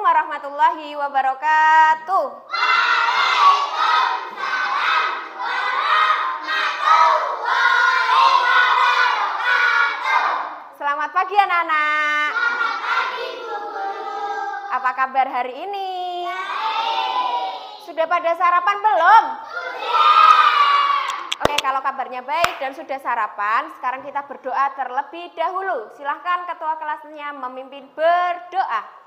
warahmatullahi wabarakatuh. Waalaikumsalam warahmatullahi wabarakatuh. Selamat pagi anak-anak. Selamat pagi Bu Guru. Apa kabar hari ini? Baik. Sudah pada sarapan belum? Sudah. Oke, kalau kabarnya baik dan sudah sarapan, sekarang kita berdoa terlebih dahulu. Silahkan ketua kelasnya memimpin berdoa.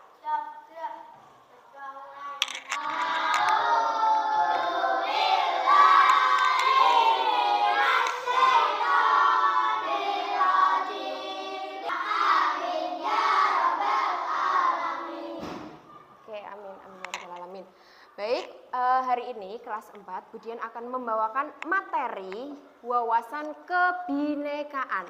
Oke, amin, amin, ya rabbal alamin. Baik, hari ini kelas 4 Budian akan membawakan materi wawasan kebinekaan.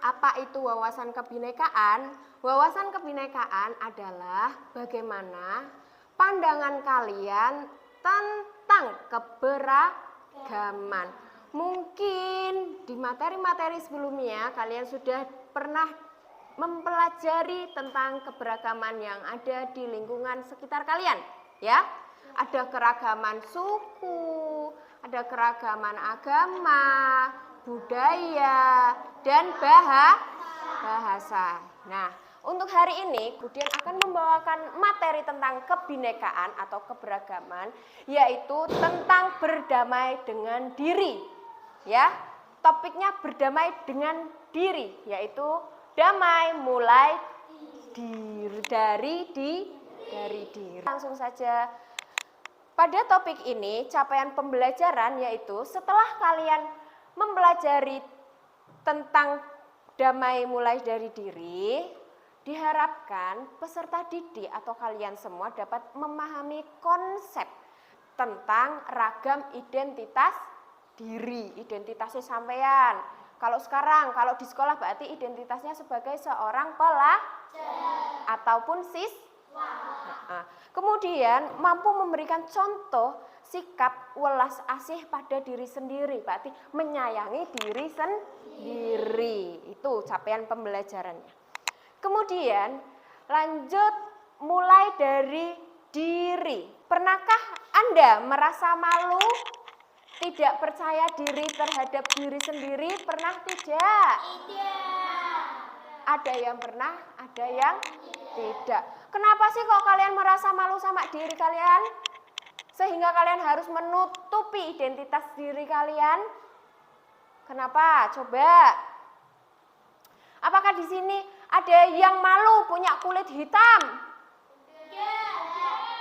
Apa itu wawasan kebinekaan? Wawasan kebinekaan adalah bagaimana pandangan kalian tentang keberagaman. Mungkin di materi-materi sebelumnya kalian sudah pernah mempelajari tentang keberagaman yang ada di lingkungan sekitar kalian, ya. Ada keragaman suku, ada keragaman agama, budaya, dan bahasa. Nah, untuk hari ini Budian akan membawakan materi tentang kebinekaan atau keberagaman, yaitu tentang berdamai dengan diri. Ya, topiknya berdamai dengan diri, yaitu damai mulai dari diri. Langsung saja. Pada topik ini, capaian pembelajaran yaitu setelah kalian mempelajari tentang damai mulai dari diri, diharapkan peserta didik atau kalian semua dapat memahami konsep tentang ragam identitas diri, identitasnya sampean. Kalau sekarang, kalau di sekolah berarti identitasnya sebagai seorang pelajar ataupun siswa. Nah, kemudian mampu memberikan contoh sikap welas asih pada diri sendiri, berarti menyayangi diri sendiri. Itu capaian pembelajarannya. Kemudian lanjut mulai dari diri. Pernahkah Anda merasa malu, tidak percaya diri terhadap diri sendiri? Pernah tidak? Tidak. Ada yang pernah, ada yang tidak. Kenapa sih kok kalian merasa malu sama diri kalian? Sehingga kalian harus menutupi identitas diri kalian? Kenapa? Coba. Apakah di sini ada yang malu punya kulit hitam?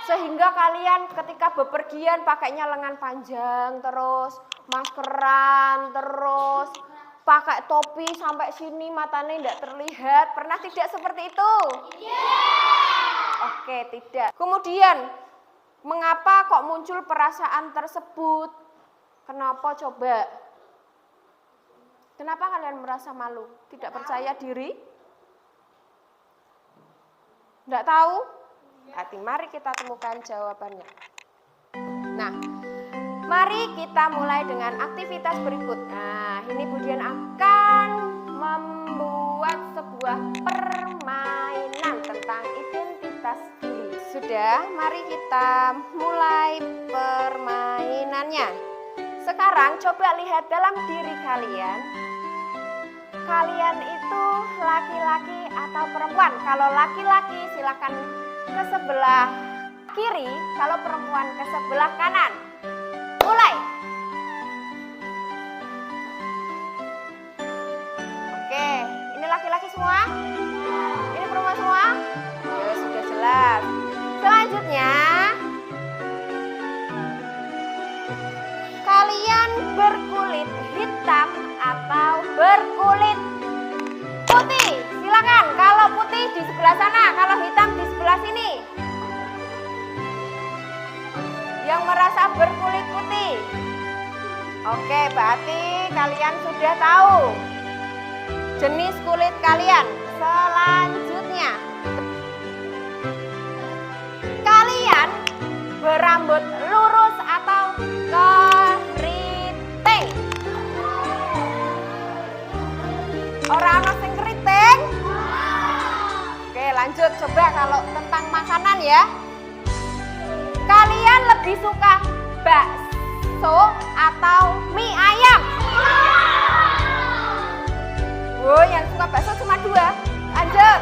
Sehingga kalian ketika bepergian pakainya lengan panjang terus, maskeran terus, pakai topi sampai sini matanya tidak terlihat. Pernah tidak seperti itu? Oke, tidak. Kemudian, mengapa kok muncul perasaan tersebut? Kenapa coba? Kenapa kalian merasa malu? Tidak percaya diri? Tidak tahu? Berarti mari kita temukan jawabannya. Nah, mari kita mulai dengan aktivitas berikut. Nah, ini Budian akan membuat sebuah permainan tentang identitas diri. Sudah, mari kita mulai permainannya. Sekarang coba lihat dalam diri kalian. Kalian itu laki-laki atau perempuan? Kalau laki-laki silakan ke sebelah kiri, kalau perempuan ke sebelah kanan. Mulai. Oke, ini laki-laki semua? Ini perempuan semua? Ya, sudah jelas. Selanjutnya, kalian berkulit hitam atau berkulit putih? Silakan, kalau putih di sebelah sana, kalau hitam di sebelah sini. Yang merasa berkulit putih. Oke, berarti kalian sudah tahu jenis kulit kalian. Selanjutnya, kalian berambut lurus atau keriting? Orang-orang sing keriting? Oke, lanjut. Coba kalau tentang makanan ya. lebih suka bakso atau mie ayam? Oh, yang suka bakso cuma 2. Lanjut.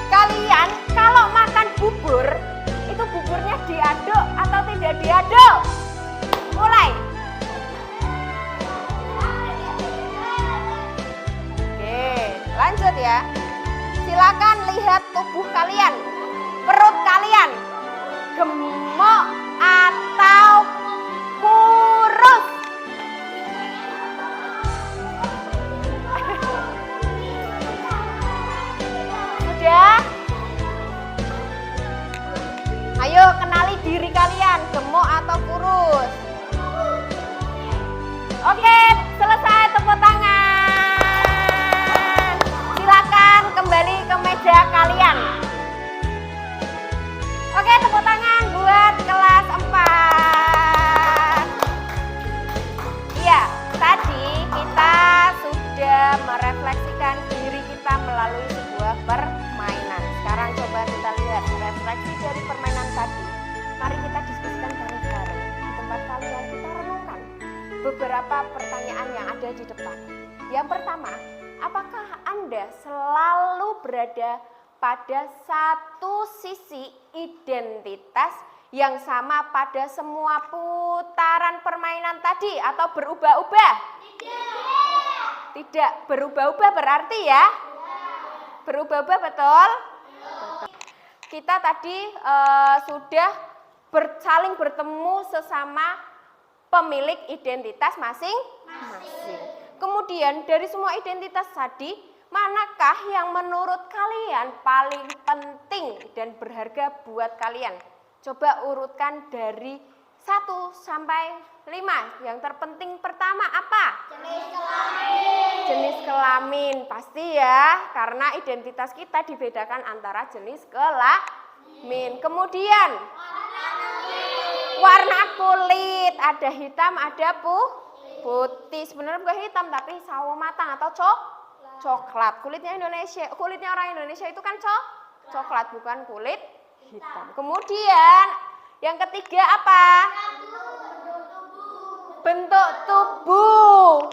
Kalian kalau makan bubur, itu buburnya diaduk atau tidak diaduk? Mulai. Oke, lanjut ya. Silakan lihat tubuh kalian. Perut kalian gemuk atau kurus? Sudah? Ayo kenali diri kalian, gemuk atau kurus? Oke, selesai, tepuk tangan. Silakan kembali ke meja kalian. Oke, tepuk tangan buat kelas 4. Iya, tadi kita sudah merefleksikan diri kita melalui sebuah permainan. Sekarang coba kita lihat refleksi dari permainan tadi. Mari kita diskusikan bareng-bareng. Di tempat kalian kita renungkan beberapa pertanyaan yang ada di depan. Yang pertama, apakah Anda selalu berada pada satu sisi identitas yang sama pada semua putaran permainan tadi atau berubah-ubah? Tidak, berubah-ubah berarti ya? Berubah-ubah, betul? Kita tadi sudah saling bertemu sesama pemilik identitas masing-masing. Kemudian dari semua identitas tadi, manakah yang menurut kalian paling penting dan berharga buat kalian? Coba urutkan dari 1 sampai 5. Yang terpenting pertama apa? Jenis kelamin. Jenis kelamin, pasti ya, karena identitas kita dibedakan antara jenis kelamin. Kemudian warna kulit, ada hitam, ada putih. Sebenarnya bukan hitam tapi sawo matang atau coklat. Kulitnya orang Indonesia itu kan coklat, bukan kulit hitam. Kemudian yang ketiga apa? Bentuk tubuh.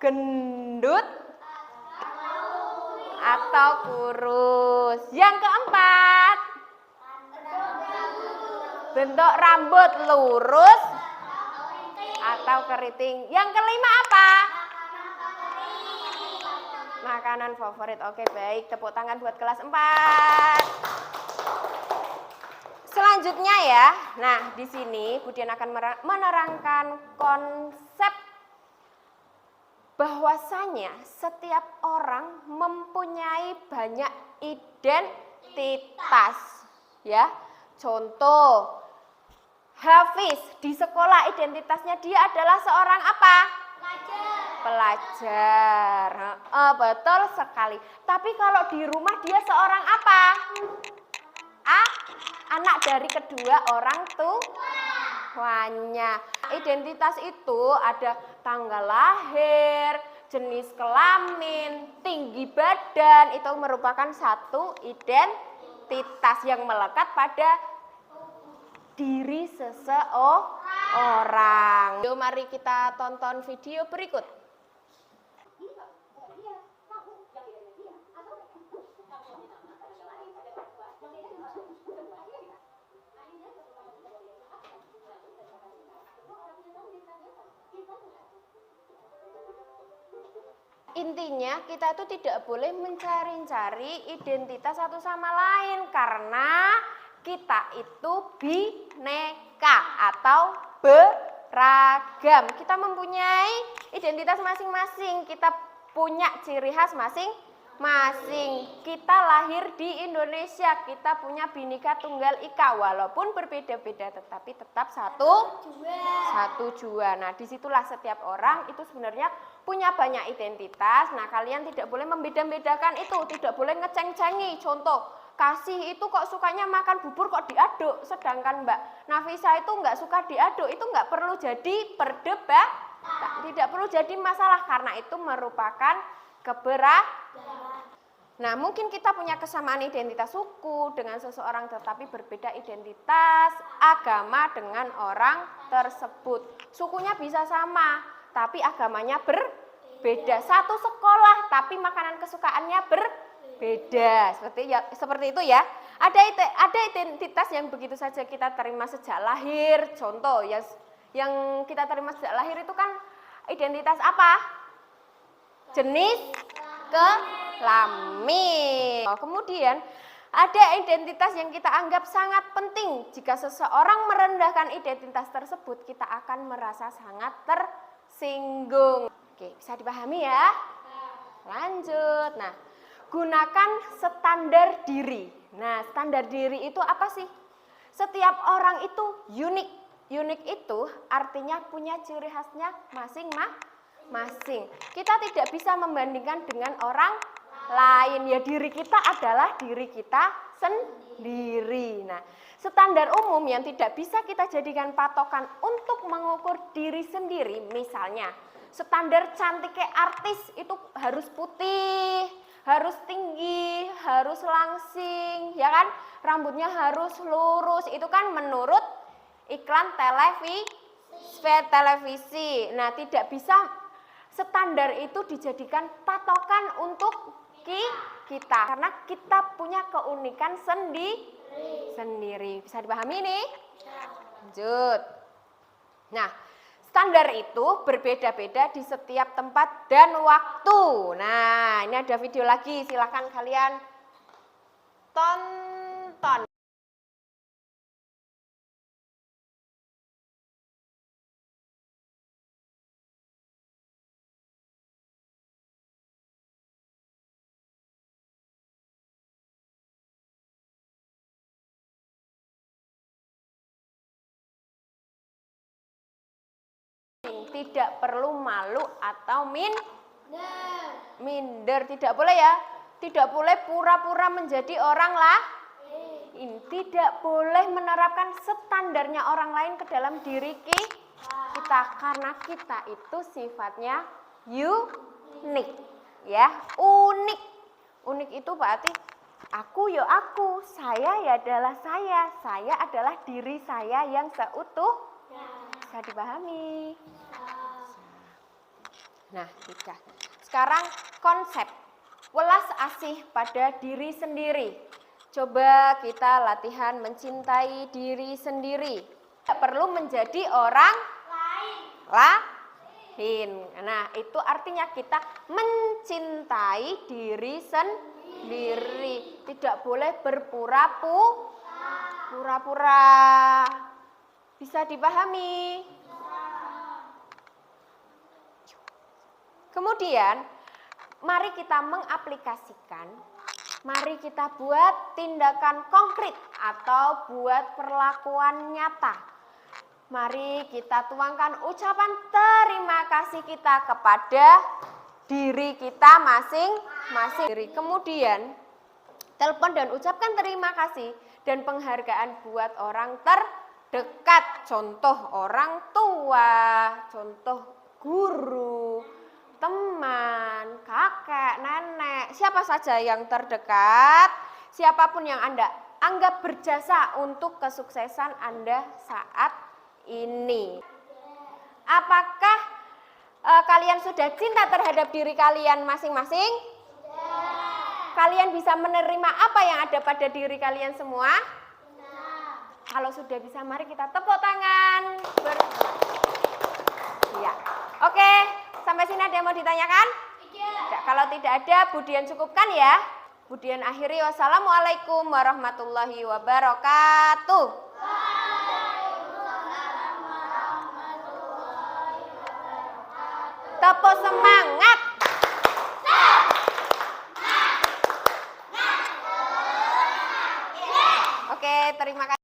Gendut atau kurus. Yang keempat, bentuk rambut lurus atau keriting. Yang kelima apa? Makanan favorit. Oke, baik. Tepuk tangan buat kelas 4. Selanjutnya ya. Nah, di sini Budian akan menerangkan konsep bahwasanya setiap orang mempunyai banyak identitas. Ya. Contoh, Hafiz di sekolah identitasnya dia adalah seorang apa? Pelajar. Betul sekali. Tapi kalau di rumah dia seorang apa? Anak dari kedua orang tuanya. Identitas itu ada tanggal lahir, jenis kelamin, tinggi badan, itu merupakan satu identitas yang melekat pada diri seseorang. Yuk, mari kita tonton video berikut. Intinya kita itu tidak boleh mencari-cari identitas satu sama lain karena kita itu bineka atau beragam. Kita mempunyai identitas masing-masing, kita punya ciri khas masing-masing. Kita lahir di Indonesia, kita punya Bhinneka Tunggal Ika, walaupun berbeda-beda tetapi tetap satu jua. Nah, disitulah setiap orang itu sebenarnya punya banyak identitas. Nah, kalian tidak boleh membeda-bedakan itu, tidak boleh ngeceng-cengi. Contoh, Kasih itu kok sukanya makan bubur kok diaduk, sedangkan Mbak Nafisa itu nggak suka diaduk, itu nggak perlu jadi tidak perlu jadi masalah karena itu merupakan keberagaman. Nah, mungkin kita punya kesamaan identitas suku dengan seseorang tetapi berbeda identitas agama dengan orang tersebut. Sukunya bisa sama, tapi agamanya berbeda. Satu sekolah, tapi makanan kesukaannya berbeda. Seperti itu ya. Ada identitas yang begitu saja kita terima sejak lahir. Contoh yang kita terima sejak lahir itu kan identitas apa? Jenis kelamin. Kemudian ada identitas yang kita anggap sangat penting. Jika seseorang merendahkan identitas tersebut, kita akan merasa sangat tersinggung. Oke, bisa dipahami ya? Lanjut. Nah, gunakan standar diri. Nah, standar diri itu apa sih? Setiap orang itu unik. Unik itu artinya punya ciri khasnya masing-masing. Kita tidak bisa membandingkan dengan orang lain. Ya, diri kita adalah diri kita sendiri. Nah, standar umum yang tidak bisa kita jadikan patokan untuk mengukur diri sendiri, misalnya standar cantiknya artis itu harus putih, harus tinggi, harus langsing, ya kan? Rambutnya harus lurus. Itu kan menurut iklan televisi. Nah, tidak bisa standar itu dijadikan patokan untuk kita karena kita punya keunikan sendiri. Bisa dipahami ini? Lanjut. Nah, standar itu berbeda-beda di setiap tempat dan waktu. Nah, ini ada video lagi, silakan kalian tonton. Tidak perlu malu atau minder. Tidak boleh ya. Tidak boleh pura-pura menjadi orang lain. Tidak boleh menerapkan standarnya orang lain ke dalam diri kita. Karena kita itu sifatnya unik. Ya, unik. Unik itu berarti aku ya aku, saya ya adalah saya adalah diri saya yang seutuh. Bisa dipahami? Nah, sudah. Sekarang konsep welas asih pada diri sendiri. Coba kita latihan mencintai diri sendiri. Tidak perlu menjadi orang lain. Nah, itu artinya kita mencintai diri sendiri. Tidak boleh berpura-pura. Bisa dipahami? Kemudian, mari kita mengaplikasikan, mari kita buat tindakan konkret atau buat perlakuan nyata. Mari kita tuangkan ucapan terima kasih kita kepada diri kita masing-masing. Kemudian, telepon dan ucapkan terima kasih dan penghargaan buat orang terdekat. Contoh orang tua, contoh guru, teman, kakek, nenek, siapa saja yang terdekat, siapapun yang Anda anggap berjasa untuk kesuksesan Anda saat ini. Apakah kalian sudah cinta terhadap diri kalian masing-masing? Kalian bisa menerima apa yang ada pada diri kalian semua? Kalau sudah bisa, mari kita tepuk tangan. Ya. Oke, sampai sini ada yang mau ditanyakan? Tidak. Kalau tidak ada, Budian cukupkan ya. Budian akhiri, wassalamualaikum warahmatullahi wabarakatuh. Tepuk semangat. Oke, terima kasih.